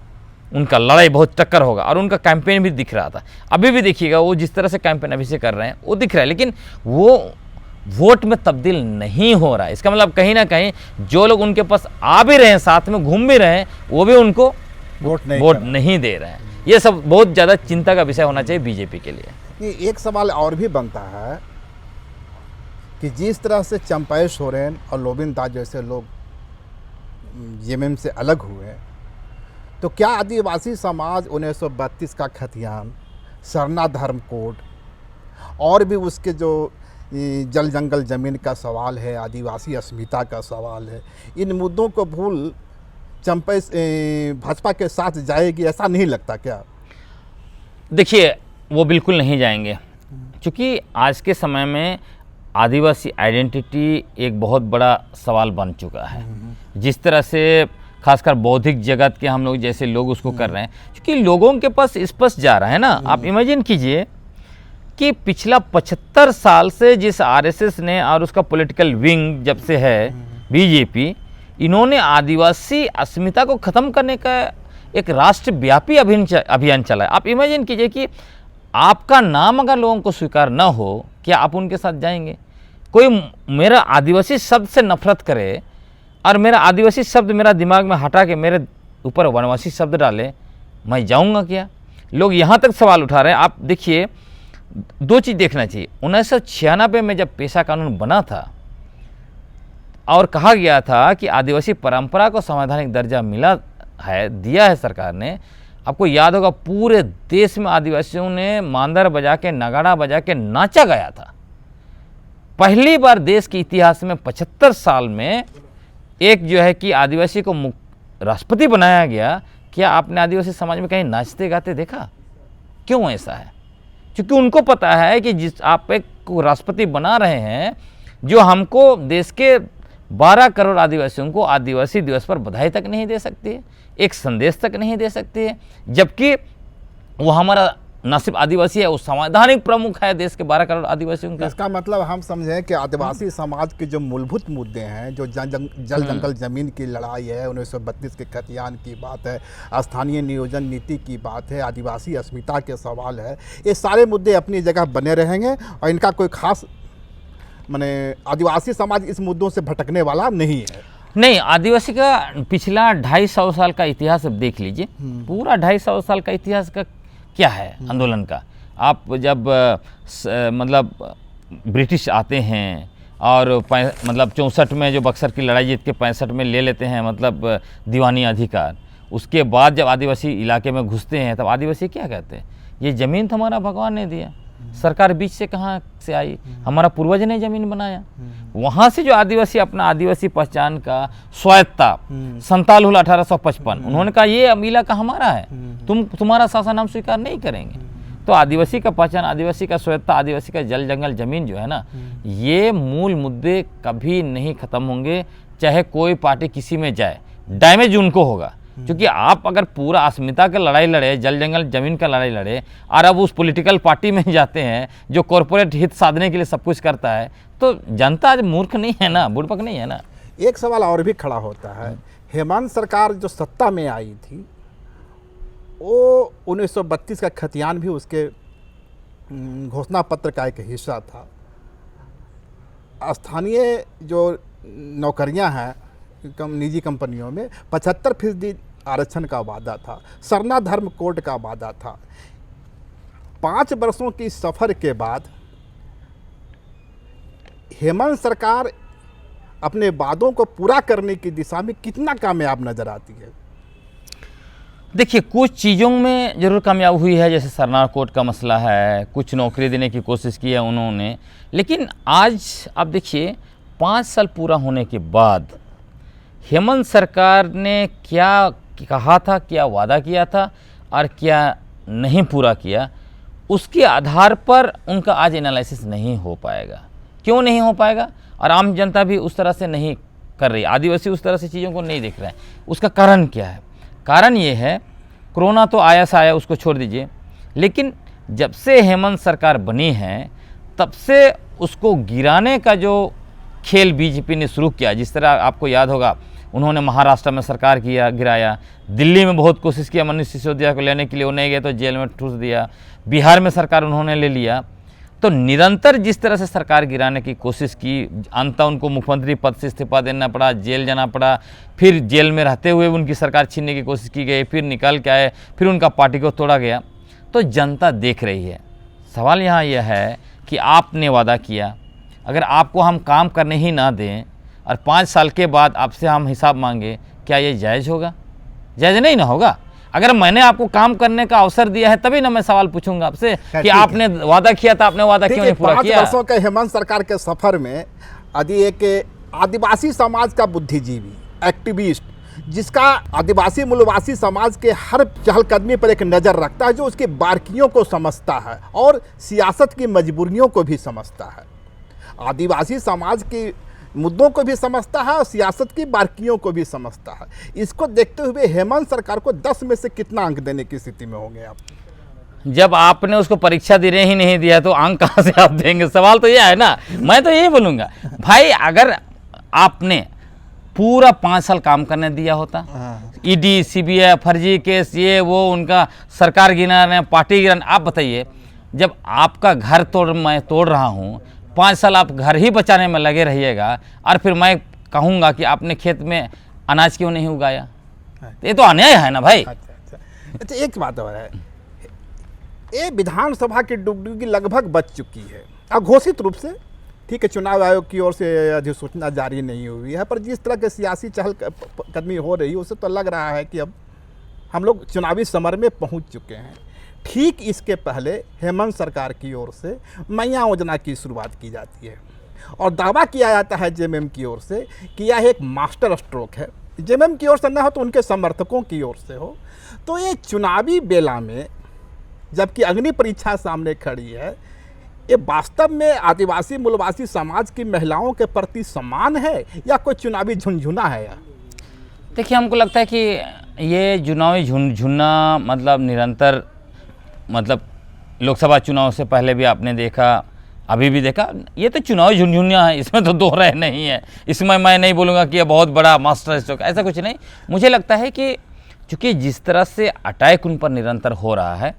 उनका लड़ाई बहुत टक्कर होगा, और उनका कैंपेन भी दिख रहा था। अभी भी देखिएगा वो जिस तरह से कैंपेन अभी से कर रहे हैं वो दिख रहा है, लेकिन वो वोट में तब्दील नहीं हो रहा है। इसका मतलब कहीं ना कहीं जो लोग उनके पास आ भी रहे हैं, साथ में घूम भी रहे हैं, वो भी उनको वोट नहीं दे रहे हैं। ये सब बहुत ज़्यादा चिंता का विषय होना चाहिए बीजेपी के लिए। एक सवाल और भी बनता है कि जिस तरह से चंपाई सोरेन और लोबिन दास जैसे लोग जेएमएम से अलग हुए, तो क्या आदिवासी समाज 1932 का खतियान, सरना धर्म कोड और भी उसके जो जल जंगल ज़मीन का सवाल है, आदिवासी अस्मिता का सवाल है, इन मुद्दों को भूल चंपाई भाजपा के साथ जाएगी, ऐसा नहीं लगता क्या? देखिए वो बिल्कुल नहीं जाएंगे, क्योंकि आज के समय में आदिवासी आइडेंटिटी एक बहुत बड़ा सवाल बन चुका है। जिस तरह से खासकर बौद्धिक जगत के हम लोग जैसे लोग उसको कर रहे हैं, क्योंकि लोगों के पास स्पष्ट जा रहा है ना। आप इमेजिन कीजिए कि पिछला 75 साल से जिस आरएसएस ने और उसका पॉलिटिकल विंग जब से है बीजेपी, इन्होंने आदिवासी अस्मिता को ख़त्म करने का एक राष्ट्रव्यापी अभियान चला है। आप इमेजिन कीजिए कि आपका नाम अगर लोगों को स्वीकार न हो, क्या आप उनके साथ जाएंगे? कोई मेरा आदिवासी शब्द से नफरत करे और मेरा आदिवासी शब्द मेरा दिमाग में हटा के मेरे ऊपर वनवासी शब्द डाले, मैं जाऊंगा क्या? लोग यहाँ तक सवाल उठा रहे हैं। आप देखिए, दो चीज़ देखना चाहिए। 1996 में जब पेशा कानून बना था और कहा गया था कि आदिवासी परंपरा को संवैधानिक दर्जा मिला है, दिया है सरकार ने, आपको याद होगा पूरे देश में आदिवासियों ने मांदर बजा के, नगाड़ा बजा के नाचा गया था। पहली बार देश के इतिहास में 75 साल में एक जो है कि आदिवासी को राष्ट्रपति बनाया गया। क्या आपने आदिवासी समाज में कहीं नाचते गाते देखा? क्यों ऐसा है? क्योंकि उनको पता है कि जिस आप एक को राष्ट्रपति बना रहे हैं, जो हमको देश के 12 करोड़ आदिवासियों को आदिवासी दिवस पर बधाई तक नहीं दे सकती है, एक संदेश तक नहीं दे सकती है, जबकि वो हमारा न सिर्फ आदिवासी है, वो संवैधानिक प्रमुख है देश के 12 करोड़ आदिवासियों का। इसका मतलब हम समझें कि आदिवासी समाज के जो मूलभूत मुद्दे हैं, जो जल जंगल ज़मीन की लड़ाई है, 1932 के खतियान की बात है, स्थानीय नियोजन नीति की बात है, आदिवासी अस्मिता के सवाल है, ये सारे मुद्दे अपनी जगह बने रहेंगे और इनका कोई खास माने आदिवासी समाज इस मुद्दों से भटकने वाला नहीं है। नहीं, आदिवासी का पिछला 250 साल का इतिहास अब देख लीजिए, पूरा 250 साल का इतिहास का क्या है आंदोलन का। आप जब मतलब ब्रिटिश आते हैं और मतलब 64 में जो बक्सर की लड़ाई जीत के 65 में ले लेते हैं मतलब दीवानी अधिकार, उसके बाद जब आदिवासी इलाके में घुसते हैं तब आदिवासी क्या कहते हैं? ये ज़मीन तो हमारा भगवान ने दिया, सरकार बीच से कहाँ से आई, हमारा पूर्वज ने ज़मीन बनाया। वहाँ से जो आदिवासी अपना आदिवासी पहचान का स्वायत्ता संताल हुआ 1855, उन्होंने कहा ये इलाका हमारा है, तुम्हारा शासन हम स्वीकार नहीं करेंगे। तो आदिवासी का पहचान, आदिवासी का स्वायत्ता, आदिवासी का जल जंगल ज़मीन जो है ना, ये मूल मुद्दे कभी नहीं ख़त्म होंगे, चाहे कोई पार्टी किसी में जाए, डैमेज उनको होगा। क्योंकि आप अगर पूरा अस्मिता का लड़ाई लड़े, जल जंगल जमीन का लड़ाई लड़े, और अब उस पॉलिटिकल पार्टी में जाते हैं जो कॉरपोरेट हित साधने के लिए सब कुछ करता है, तो जनता आज मूर्ख नहीं है ना, बुड़बक नहीं है ना। एक सवाल और भी खड़ा होता है, हेमंत सरकार जो सत्ता में आई थी, वो 1932 का खतियान भी उसके घोषणा पत्र का एक हिस्सा था। स्थानीय जो नौकरियां हैं निजी कंपनियों में 75% आरक्षण का वादा था, सरना धर्म कोड का वादा था। 5 वर्षों की सफ़र के बाद हेमंत सरकार अपने वादों को पूरा करने की दिशा में कितना कामयाब नजर आती है? देखिए, कुछ चीज़ों में ज़रूर कामयाब हुई है, जैसे सरना कोड का मसला है, कुछ नौकरी देने की कोशिश की है उन्होंने। लेकिन आज आप देखिए 5 साल पूरा होने के बाद हेमंत सरकार ने क्या कहा था, क्या वादा किया था और क्या नहीं पूरा किया, उसके आधार पर उनका आज एनालिसिस नहीं हो पाएगा। क्यों नहीं हो पाएगा? और आम जनता भी उस तरह से नहीं कर रही, आदिवासी उस तरह से चीज़ों को नहीं देख रहे हैं। उसका कारण क्या है? कारण ये है, कोरोना तो आया सा आया, उसको छोड़ दीजिए, लेकिन जब से हेमंत सरकार बनी है तब से उसको गिराने का जो खेल बीजेपी ने शुरू किया, जिस तरह आपको याद होगा उन्होंने महाराष्ट्र में सरकार किया, गिराया, दिल्ली में बहुत कोशिश किया मनीष सिसोदिया को लेने के लिए, वो नहीं गए तो जेल में ठूस दिया, बिहार में सरकार उन्होंने ले लिया। तो निरंतर जिस तरह से सरकार गिराने की कोशिश की, अंततः उनको मुख्यमंत्री पद से इस्तीफा देना पड़ा, जेल जाना पड़ा, फिर जेल में रहते हुए उनकी सरकार छीनने की कोशिश की गई, फिर निकल के आए, फिर उनका पार्टी को तोड़ा गया। तो जनता देख रही है। सवाल यहाँ यह है कि आपने वादा किया, अगर आपको हम काम करने ही ना दें और 5 साल के बाद आपसे हम हिसाब मांगे, क्या ये जायज़ होगा? जायज़ नहीं ना होगा। अगर मैंने आपको काम करने का अवसर दिया है तभी ना मैं सवाल पूछूंगा आपसे कि आपने वादा किया था, आपने वादा क्यों नहीं पूरा किया? 5 वर्षों के हेमंत सरकार के सफर में यदि एक आदिवासी समाज का बुद्धिजीवी, एक्टिविस्ट, जिसका आदिवासी मूलवासी समाज के हर चहलकदमी पर एक नज़र रखता है, जो उसकी बारीकियों को समझता है और सियासत की मजबूरियों को भी समझता है, आदिवासी समाज के मुद्दों को भी समझता है और सियासत की बारीकियों को भी समझता है। इसको देखते हुए हेमंत सरकार को 10 में से कितना अंक देने की स्थिति में होंगे आप? जब आपने उसको परीक्षा देने ही नहीं दिया तो अंक कहाँ से आप देंगे? सवाल तो यह है ना। मैं तो यही बोलूँगा भाई, अगर आपने पूरा 5 साल काम करने दिया होता, ईडी, सीबीआई, फर्जी केस, ये वो, उनका सरकार गिराना, पार्टी गिराना, आप बताइए, जब आपका घर मैं तोड़ रहा हूँ, 5 साल आप घर ही बचाने में लगे रहिएगा और फिर मैं कहूँगा कि आपने खेत में अनाज क्यों नहीं उगाया? ये तो अन्याय है ना भाई। अच्छा, एक बात और है, ये विधानसभा की डुगडुगी लगभग बच चुकी है, अघोषित रूप से, ठीक है, चुनाव आयोग की ओर से अधिसूचना जारी नहीं हुई है, पर जिस तरह के सियासी चहल कदमी हो रही है उससे तो लग रहा है कि अब हम लोग चुनावी समर में पहुंच चुके हैं। ठीक इसके पहले हेमंत सरकार की ओर से मैया योजना की शुरुआत की जाती है और दावा किया जाता है जेएमएम की ओर से कि यह एक मास्टर स्ट्रोक है। जेएमएम की ओर से न हो तो उनके समर्थकों की ओर से हो। तो ये चुनावी बेला में जबकि अग्नि परीक्षा सामने खड़ी है, ये वास्तव में आदिवासी मूलवासी समाज की महिलाओं के प्रति सम्मान है या कोई चुनावी झुनझुना है? देखिए, हमको लगता है कि ये चुनावी झुनझुना मतलब निरंतर, मतलब लोकसभा चुनाव से पहले भी आपने देखा, अभी भी देखा, ये तो चुनावी झुनझुनिया है, इसमें तो दो राय नहीं है। इसमें मैं नहीं बोलूँगा कि ये बहुत बड़ा मास्टर स्ट्रोक, ऐसा कुछ नहीं। मुझे लगता है कि चूँकि जिस तरह से अटैक उन पर निरंतर हो रहा है,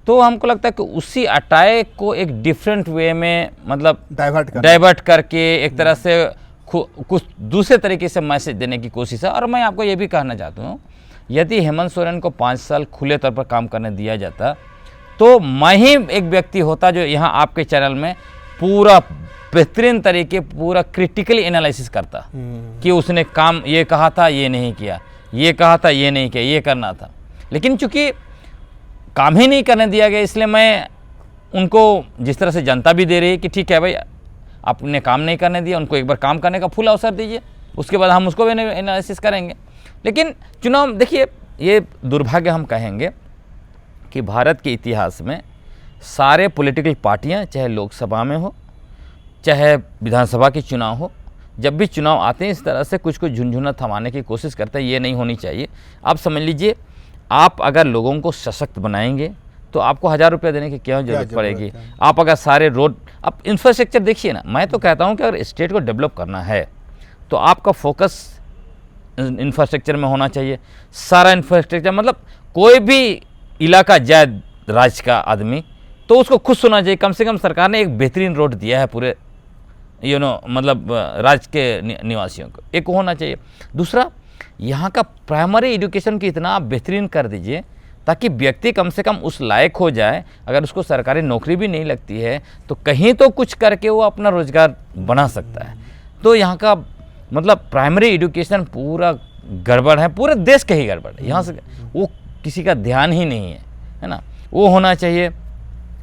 तो हमको लगता है कि उसी अटैक को एक डिफरेंट वे में, मतलब डाइवर्ट करके एक तरह से कुछ दूसरे तरीके से मैसेज देने की कोशिश है। और मैं आपको ये भी कहना चाहता हूँ, यदि हेमंत सोरेन को 5 साल खुले तौर पर काम करने दिया जाता तो मैं ही एक व्यक्ति होता जो यहाँ आपके चैनल में पूरा बेहतरीन तरीके, पूरा क्रिटिकली एनालिसिस करता कि उसने काम ये कहा था, ये नहीं किया, ये कहा था, ये नहीं किया, ये करना था। लेकिन चूँकि काम ही नहीं करने दिया गया, इसलिए मैं उनको, जिस तरह से जनता भी दे रही है कि ठीक है भाई, आपने काम नहीं करने दिया, उनको एक बार काम करने का फुल अवसर दीजिए, उसके बाद हम उसको भी एनालिसिस करेंगे। लेकिन चुनाव, देखिए, ये दुर्भाग्य हम कहेंगे कि भारत के इतिहास में सारे पॉलिटिकल पार्टियां, चाहे लोकसभा में हो चाहे विधानसभा के चुनाव हो, जब भी चुनाव आते हैं इस तरह से कुछ झुनझुना थमाने की कोशिश करते हैं। ये नहीं होनी चाहिए। आप समझ लीजिए, आप अगर लोगों को सशक्त बनाएंगे तो आपको 1000 रुपये देने की क्या जरूरत पड़ेगी? आप अगर सारे रोड, आप इंफ्रास्ट्रक्चर देखिए ना, मैं तो कहता हूँ कि अगर स्टेट को डेवलप करना है तो आपका फोकस इंफ्रास्ट्रक्चर में होना चाहिए। सारा इंफ्रास्ट्रक्चर, मतलब कोई भी इलाका जाए राज्य का आदमी तो उसको खुश होना चाहिए, कम से कम सरकार ने एक बेहतरीन रोड दिया है पूरे मतलब राज्य के निवासियों को, एक होना चाहिए। दूसरा, यहाँ का प्राइमरी एजुकेशन की इतना आप बेहतरीन कर दीजिए ताकि व्यक्ति कम से कम उस लायक हो जाए, अगर उसको सरकारी नौकरी भी नहीं लगती है तो कहीं तो कुछ करके वो अपना रोजगार बना सकता है। तो यहाँ का मतलब प्राइमरी एजुकेशन पूरा गड़बड़ है, पूरे देश का ही गड़बड़ है। यहाँ से वो किसी का ध्यान ही नहीं है, है ना, वो होना चाहिए।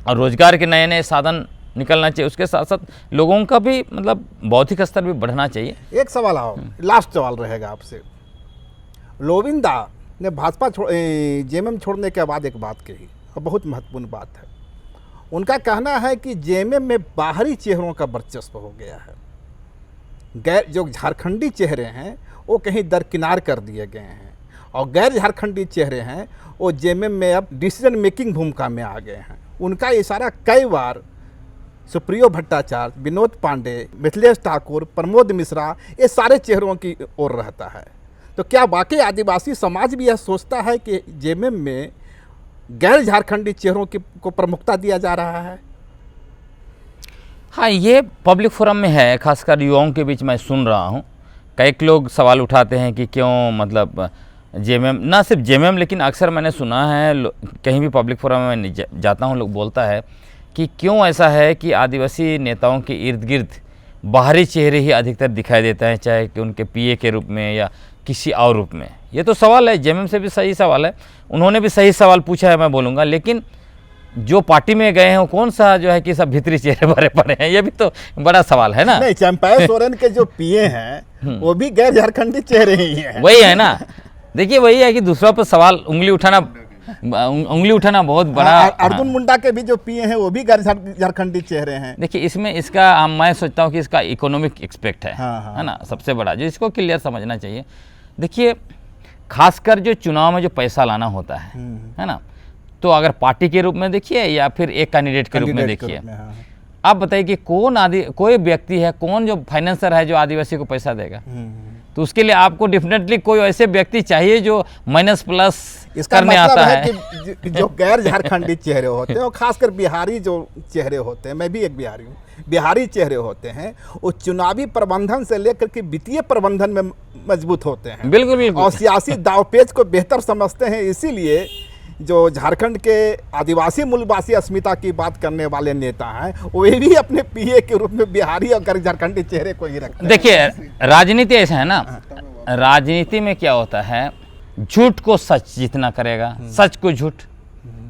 और रोजगार के नए नए साधन निकलना चाहिए, उसके साथ साथ लोगों का भी मतलब बौद्धिक स्तर भी बढ़ना चाहिए। एक सवाल आओ, लास्ट सवाल रहेगा आपसे। लोविंदा ने भाजपा जेएमएम छोड़ने के बाद एक बात कही और बहुत महत्वपूर्ण बात है। उनका कहना है कि जेएमएम में बाहरी चेहरों का वर्चस्व हो गया है, गैर जो झारखंडी चेहरे हैं वो कहीं दरकिनार कर दिए गए हैं और गैर झारखंडी चेहरे हैं वो जेएमएम में अब डिसीजन मेकिंग भूमिका में आ गए हैं। उनका इशारा कई बार सुप्रियो भट्टाचार्य, विनोद पांडे, मिथिलेश ठाकुर, प्रमोद मिश्रा, ये सारे चेहरों की ओर रहता है। तो क्या वाकई आदिवासी समाज भी यह सोचता है कि जेएमएम में गैर झारखंडी चेहरों को प्रमुखता दिया जा रहा है? हाँ, ये पब्लिक फोरम में है, खासकर युवाओं के बीच मैं सुन रहा हूँ। कई लोग सवाल उठाते हैं कि क्यों मतलब जेएमएम, ना सिर्फ जेएमएम लेकिन अक्सर मैंने सुना है कहीं भी पब्लिक फोरम में मैं जाता हूँ, लोग बोलता है कि क्यों ऐसा है कि आदिवासी नेताओं के इर्द गिर्द बाहरी चेहरे ही अधिकतर दिखाई देते हैं, चाहे कि उनके पीए के रूप में या किसी और रूप में। ये तो सवाल है, जेएमएम से भी सही सवाल है, उन्होंने भी सही सवाल पूछा है, मैं बोलूँगा। लेकिन जो पार्टी में गए हैं वो कौन सा जो है कि सब भीतरी चेहरे भरे पड़े हैं, ये भी तो बड़ा सवाल है ना। नहीं, चंपाई सोरेन के जो पीए हैं वो भी गैर झारखंडी चेहरे ही हैं। वही है ना, देखिए वही है कि दूसरों पर सवाल उंगली उठाना बहुत बड़ा। अर्जुन मुंडा के भी जो पीए हैं वो भी गैर झारखंडी चेहरे हैं। देखिए इसमें इसका मैं सोचता हूँ कि इसका इकोनॉमिक एक्सपेक्ट है, हाँ। है ना, सबसे बड़ा जो इसको क्लियर समझना चाहिए। देखिए खासकर जो चुनाव में जो पैसा लाना होता है ना, तो अगर पार्टी के रूप में देखिए या फिर एक कैंडिडेट के रूप में देखिए, आप बताइए कि कोई व्यक्ति है, कौन जो फाइनेंसर है जो आदिवासी को पैसा देगा? तो उसके लिए आपको डेफिनेटली कोई ऐसे व्यक्ति चाहिए जो माइनस प्लस करने मतलब आता है। कि जो गैर झारखंडी चेहरे होते हैं और खासकर बिहारी जो चेहरे होते हैं, मैं भी एक बिहारी हूँ, बिहारी चेहरे होते हैं वो चुनावी प्रबंधन से लेकर के वित्तीय प्रबंधन में मजबूत होते हैं। बिल्कुल बिल्कुल। और सियासी दावपेच को बेहतर समझते हैं। इसीलिए जो झारखंड के आदिवासी मूलवासी अस्मिता की बात करने वाले नेता हैं वे भी अपने पीए के रूप में बिहारी और गैर झारखंडी चेहरे को ही रखते हैं। देखिए राजनीति ऐसा है ना, राजनीति में क्या होता है, झूठ को सच जितना करेगा, सच को झूठ।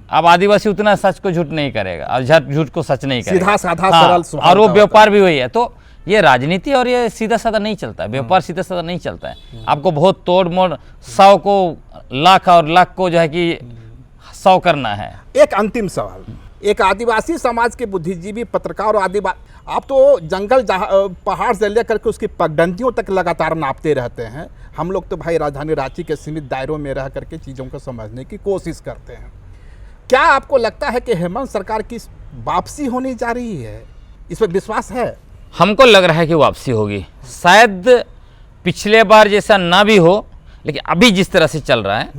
अब आदिवासी उतना सच को झूठ नहीं करेगा और झूठ को सच नहीं करेगा, सीधा साधा सरल स्वभाव और वो व्यापार भी वही है। तो ये राजनीति और ये सीधा साधा नहीं चलता है, व्यापार सीधा साधा नहीं चलता है। आपको बहुत तोड़ मोड़ 100 को लाख और लाख को जो है कि 100 करना है। एक अंतिम सवाल, एक आदिवासी समाज के बुद्धिजीवी, पत्रकार और आप तो जंगल पहाड़ से लेकर के उसकी पगडंडियों तक लगातार नापते रहते हैं। हम लोग तो भाई राजधानी रांची के सीमित दायरों में रह करके चीज़ों को समझने की कोशिश करते हैं। क्या आपको लगता है कि हेमंत सरकार की वापसी होने जा रही है? इस पर विश्वास है? हमको लग रहा है कि वापसी होगी, शायद पिछले बार जैसा ना भी हो, लेकिन अभी जिस तरह से चल रहा है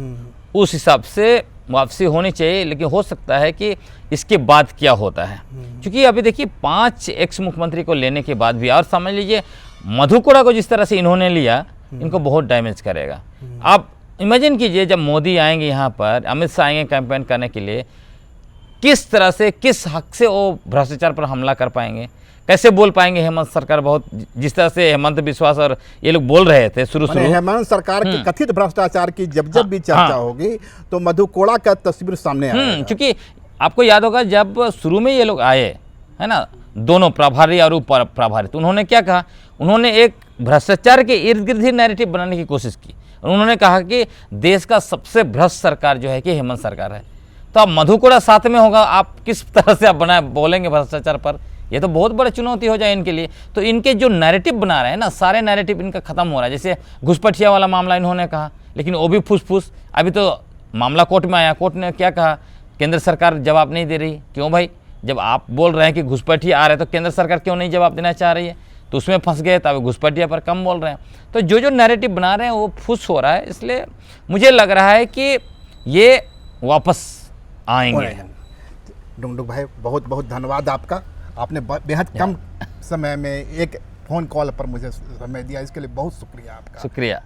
उस हिसाब से वापसी होनी चाहिए। लेकिन हो सकता है कि इसके बाद क्या होता है, क्योंकि अभी देखिए 5 एक्स मुख्यमंत्री को लेने के बाद भी, और समझ लीजिए मधु कोड़ा को जिस तरह से इन्होंने लिया, इनको बहुत डैमेज करेगा। आप इमेजिन कीजिए जब मोदी आएंगे यहाँ पर, अमित शाह आएंगे कैंपेन करने के लिए, किस तरह से, किस हक से वो भ्रष्टाचार पर हमला कर पाएंगे, कैसे बोल पाएंगे हेमंत सरकार। बहुत जिस तरह से हेमंत बिस्वास और ये लोग बोल रहे थे शुरू हेमंत सरकार के कथित भ्रष्टाचार की जब भी चर्चा होगी तो मधु कोड़ा का तस्वीर सामने आएगा। क्योंकि आपको याद होगा जब शुरू में ये लोग आए, है ना, दोनों प्रभारी और उप प्रभारी, तो उन्होंने क्या कहा, उन्होंने एक भ्रष्टाचार के इर्द गिर्द ही नैरेटिव बनाने की कोशिश की। उन्होंने कहा कि देश का सबसे भ्रष्ट सरकार जो है कि हेमंत सरकार है। तो अब मधु कोड़ा साथ में होगा, आप किस तरह से आप बोलेंगे भ्रष्टाचार पर? ये तो बहुत बड़ी चुनौती हो जाए इनके लिए। तो इनके जो नैरेटिव बना रहे हैं ना, सारे नैरेटिव इनका खत्म हो रहा है। जैसे घुसपैठिया वाला मामला इन्होंने कहा, लेकिन वो भी फुस अभी तो मामला कोर्ट में आया, कोर्ट ने क्या कहा, केंद्र सरकार जवाब नहीं दे रही। क्यों भाई, जब आप बोल रहे हैं कि घुसपैठिया आ रहे हैं तो केंद्र सरकार क्यों नहीं जवाब देना चाह रही है? तो उसमें फंस गए, तब घुसपैठिया पर कम बोल रहे हैं। तो जो नैरेटिव बना रहे हैं वो फुस हो रहा है। इसलिए मुझे लग रहा है कि ये वापस आएंगे। डुंगडुंग भाई बहुत बहुत धन्यवाद आपका, आपने बेहद कम समय में एक फ़ोन कॉल पर मुझे समय दिया, इसके लिए बहुत शुक्रिया आपका। शुक्रिया।